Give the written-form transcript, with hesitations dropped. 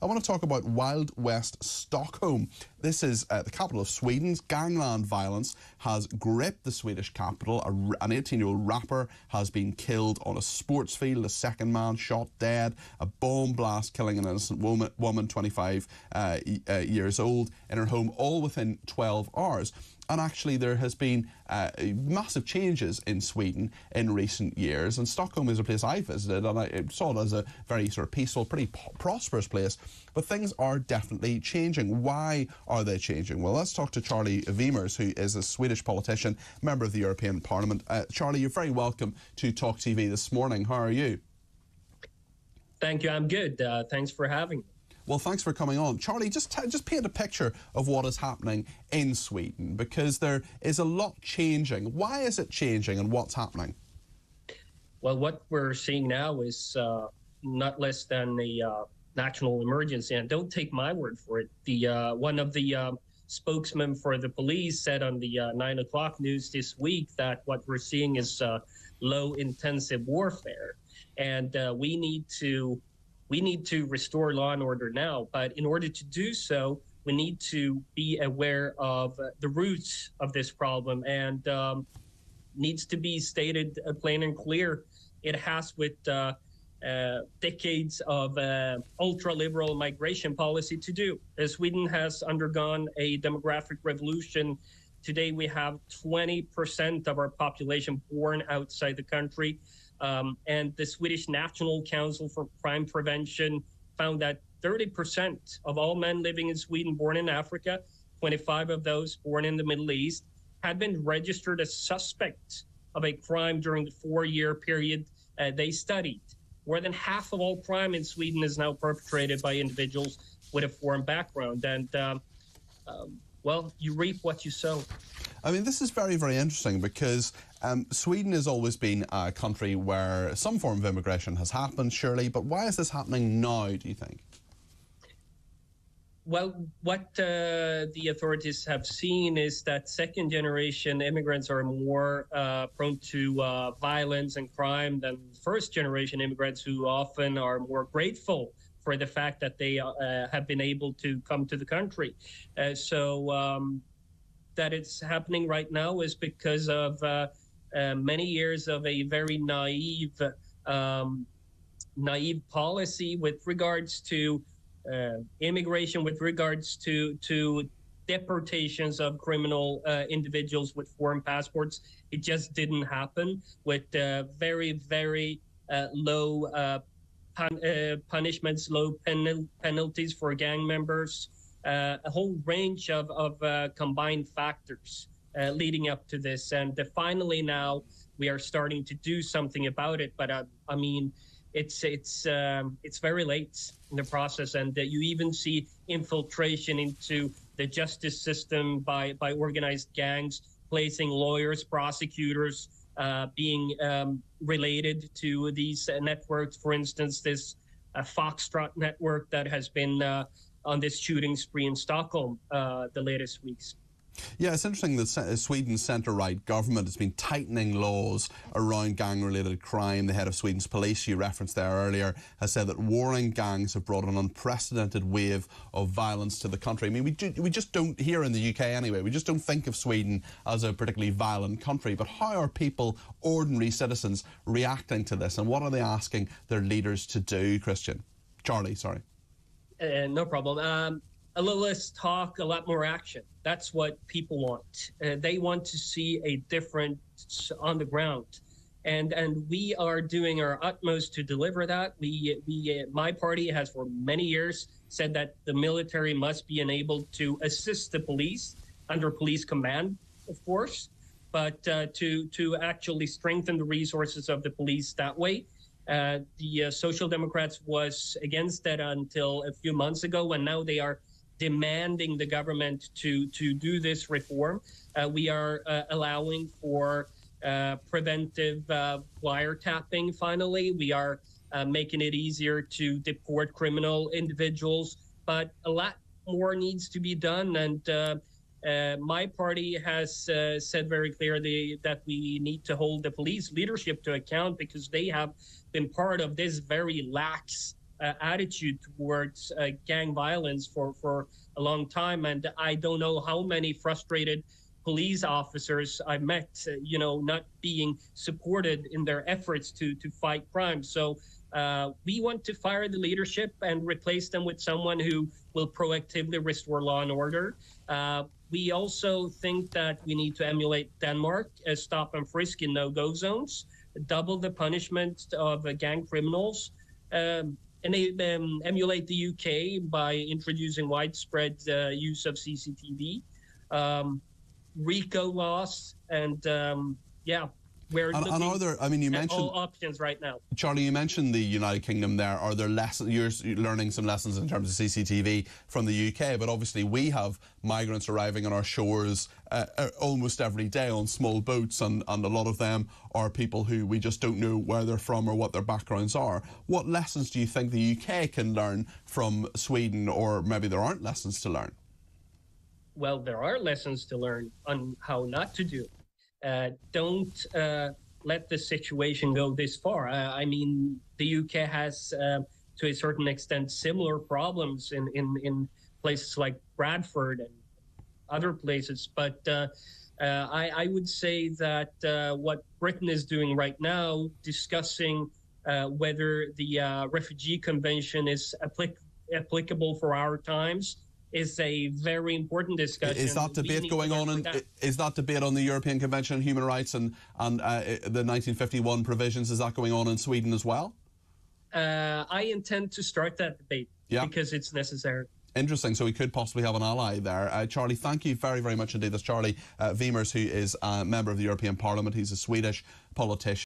I want to talk about Wild West Stockholm. This is the capital of Sweden. Gangland violence has gripped the Swedish capital. An 18-year-old rapper has been killed on a sports field. A second man shot dead. A bomb blast killing an innocent woman 25 years old, in her home, all within 12 hours. And actually there has been massive changes in Sweden in recent years, and Stockholm is a place I visited and I saw it as a very sort of peaceful, pretty prosperous place, but things are definitely changing. Why are they changing? Well, let's talk to Charlie Weimers, who is a Swedish politician, member of the European Parliament. Charlie, you're very welcome to Talk TV this morning. How are you? Thank you, I'm good. Thanks for having me. Well, thanks for coming on. Charlie, just paint a picture of what is happening in Sweden, because there is a lot changing. Why is it changing and what's happening? Well, what we're seeing now is not less than a national emergency. And don't take my word for it. One of the spokesmen for the police said on the 9 o'clock news this week that what we're seeing is low-intensive warfare. And we need to restore law and order now, but in order to do so, we need to be aware of the roots of this problem, and needs to be stated plain and clear. It has with decades of ultra-liberal migration policy to do. Sweden has undergone a demographic revolution. Today we have 20% of our population born outside the country. And the Swedish National Council for Crime Prevention found that 30% of all men living in Sweden born in Africa, 25 of those born in the Middle East, had been registered as suspects of a crime during the 4-year period they studied. More than half of all crime in Sweden is now perpetrated by individuals with a foreign background. And well, you reap what you sow. I mean, this is very, very interesting, because Sweden has always been a country where some form of immigration has happened, surely, but why is this happening now, do you think? Well, what the authorities have seen is that second-generation immigrants are more prone to violence and crime than first-generation immigrants, who often are more grateful for the fact that they have been able to come to the country. That it's happening right now is because of many years of a very naive policy with regards to immigration, with regards to deportations of criminal individuals with foreign passports. It just didn't happen, with very, very low punishments, low penalties for gang members, a whole range of combined factors leading up to this. And finally now we are starting to do something about it. But I mean, it's very late in the process, and you even see infiltration into the justice system by organized gangs, placing lawyers, prosecutors, being related to these networks. For instance, this Foxtrot network that has been on this shooting spree in Stockholm the latest weeks. Yeah, it's interesting that Sweden's centre-right government has been tightening laws around gang-related crime. The head of Sweden's police, you referenced there earlier, has said that warring gangs have brought an unprecedented wave of violence to the country. I mean, we just don't, here in the UK anyway, we just don't think of Sweden as a particularly violent country. But how are people, ordinary citizens, reacting to this, and what are they asking their leaders to do, Christian? Charlie, sorry. No problem. A little less talk, a lot more action. That's what people want. They want to see a difference on the ground. And we are doing our utmost to deliver that. My party has for many years said that the military must be enabled to assist the police under police command, of course, but to actually strengthen the resources of the police that way. The Social Democrats was against that until a few months ago, and now they are demanding the government to do this reform. We are allowing for preventive wiretapping, finally. We are making it easier to deport criminal individuals, but a lot more needs to be done. And my party has said very clearly that we need to hold the police leadership to account, because they have been part of this very lax attitude towards gang violence for a long time, and I don't know how many frustrated police officers I met, not being supported in their efforts to fight crime. So we want to fire the leadership and replace them with someone who will proactively restore law and order. We also think that we need to emulate Denmark as stop and frisk in no-go zones, double the punishment of gang criminals, and emulate the UK by introducing widespread use of CCTV. RICO laws, and we're looking are there, I mean, you mentioned all options right now. Charlie, you mentioned the United Kingdom there. Are there lessons, you're learning some lessons in terms of CCTV from the UK, but obviously we have migrants arriving on our shores almost every day on small boats, and a lot of them are people who we just don't know where they're from or what their backgrounds are. What lessons do you think the UK can learn from Sweden, or maybe there aren't lessons to learn? Well, there are lessons to learn on how not to do. Don't let the situation go this far. I mean, the UK has, to a certain extent, similar problems in places like Bradford and other places. But I would say that what Britain is doing right now, discussing whether the Refugee Convention is applicable for our times, is a very important discussion. Is that debate going on? Is that debate on the European Convention on Human Rights and the 1951 provisions? Is that going on in Sweden as well? I intend to start that debate because it's necessary. Interesting. So we could possibly have an ally there. Charlie, thank you very, very much indeed. That's Charlie Weimers, who is a member of the European Parliament. He's a Swedish politician.